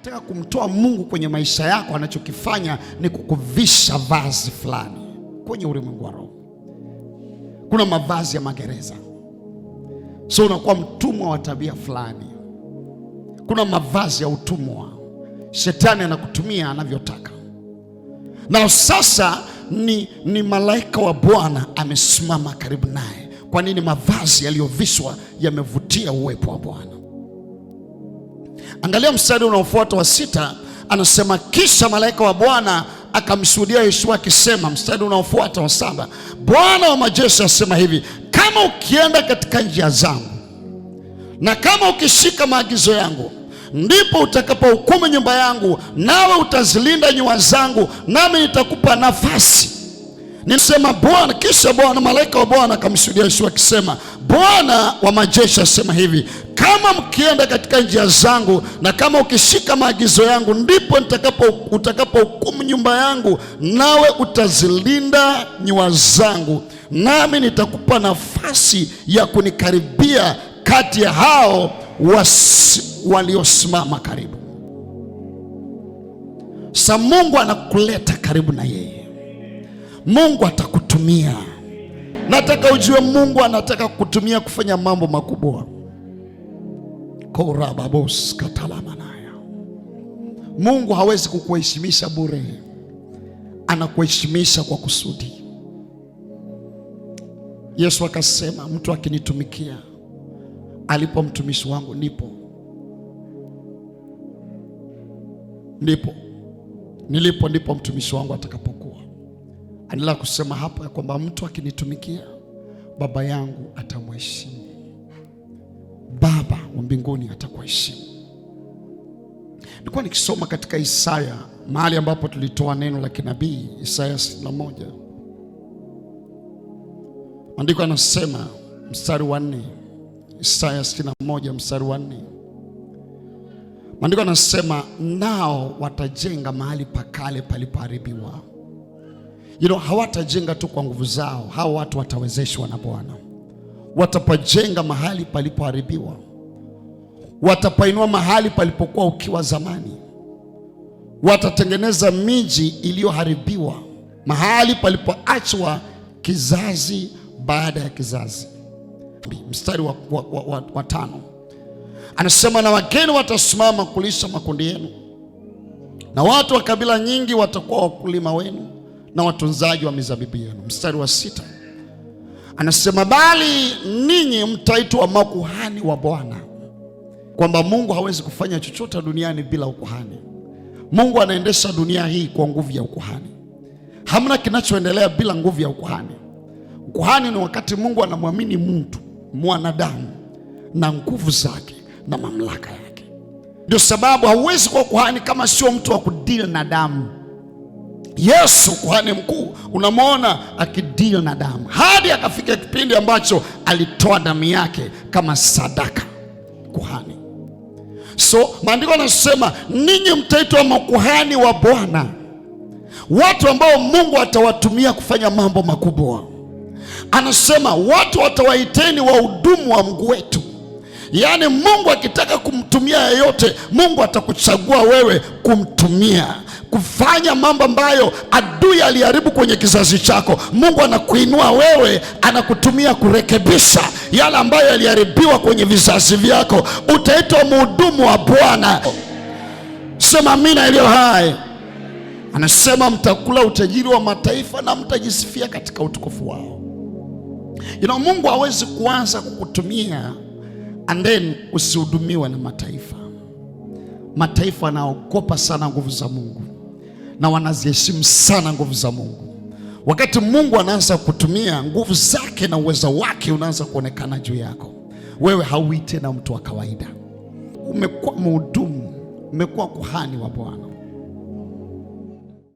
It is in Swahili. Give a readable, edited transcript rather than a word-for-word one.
ukitaka kumtoa Mungu kwenye maisha yako, anachokifanya ni kukuvisha vazi fulani kwenye ulimwengu wa roho. Kuna mavazi ya magereza, so unakuwa mtumwa wa tabia fulani. Kuna mavazi ya utumwa, shetani anakutumia anavyotaka. Na sasa ni malaika wa Bwana amesimama karibu naye. Kwa nini? Mavazi yaliyovishwa yamevutia uwepo wa Bwana. Angalia mstari unaofuata wa 6, anasema kisha malaika wa Bwana akamshuhudia Yoshua akisema, mstari unaofuata wa 7, Bwana wa majeshi asema hivi, kama ukienda katika njia zangu na kama ukishika maagizo yangu, ndipo utakapohukumu nyumba yangu, nawe utazilinda nyua zangu, nami nitakupa nafasi. Nisema Bwana, kisha Bwana malaika wa Bwana akamshuhudia Yoshua akisema, Bwana wa majeshi asema hivi, kama mkienda katika njia zangu na kama ukishika maagizo yangu, ndipo utakapohukumu nyumba yangu, nawe utazilinda nyua zangu, nami nitakupa nafasi ya kunikaribia kati ya hao waliosimama karibu. Sa Mungu anakuleta karibu na yeye. Mungu atakutumia. Nataka ujue Mungu anataka kukutumia kufanya mambo makubwa. Korababos katalamanaya. Mungu hawezi kukuheshimisha bure. Anakuheshimisha kwa kusudi. Yesu akasema, mtu akinitumikia, alipo mtumishi wangu ndipo mtumishi wangu atakapokuwa. Anaendelea kusema hapa ya kwamba mtu akinitumikia, Baba yangu atamheshimu. Baba wa mbinguni atakuheshimu. Nilikuwa nikisoma katika Isaya, mahali ambapo tulitoa neno la kinabii, Isaya 61. Andiko anasema mstari wa 4, Isaya 61 mstari wa 4. Maandiko anasema, nao watajenga mahali pakale palipoharibiwa. Hawatajenga tu kwa nguvu zao. Hao watu watawezeshwa na Bwana. Watapajenga mahali palipoharibiwa. Watapainua mahali palipokuwa ukiwa zamani. Watatengeneza miji iliyoharibiwa, mahali palipoachwa kizazi baada ya kizazi. Mstari wa 5 anasema, na wageni watasimama kulisha makundi yenu, na watu wa kabila nyingi watakuwa wakulima wenu na watunzaji wa mizabibu yenu. Mstari wa 6 anasema, bali ninyi mtaitwa makuhani wa Bwana. Kwamba Mungu hawezi kufanya chochote duniani bila ukuhani. Mungu anaendesha dunia hii kwa nguvu ya ukuhani. Hamna kinachoendelea bila nguvu ya ukuhani. Ukuhani ni wakati Mungu anamwamini mtu, mwanadamu, na nguvu zake na mamlaka yake. Ndio sababu hauwezi kuwa kuhani kama sio mtu wa kudeal na damu. Yesu kuhani mkuu, unamwona akideal na damu hadi akafika kipindi ambacho alitoa damu yake kama sadaka. Kuhani. So maandiko yanasema, ninyi mtaitwa makuhani wa Bwana. Watu ambao Mungu atawatumia kufanya mambo makubwa. Anasema watu watawaiteni wahudumu wa Mungu wetu. Yaani Mungu akitaka kumtumia yeyote, Mungu atakuchagua wewe kumtumia kufanya mambo ambayo adui aliharibu kwenye kizazi chako. Mungu anakuinua wewe, anakutumia kurekebisha yale ambayo yaliharibiwa kwenye vizazi vyako. Utaitwa mhudumu wa Bwana. Sema amina iliyo hai. Anasema mtakula utajiri wa mataifa na mtajisifia katika utukufu wao. Mungu hawezi kuanza kukutumia and then usihudumiwe na mataifa. Mataifa wanaogopa sana nguvu za Mungu na wanaziheshimu sana nguvu za Mungu. Wakati Mungu anaanza kutumia nguvu zake na uwezo wake unaanza kuonekana juu yako, wewe hauwi tena mtu wa kawaida. Umekuwa mhudumu, umekuwa kuhani wa Bwana.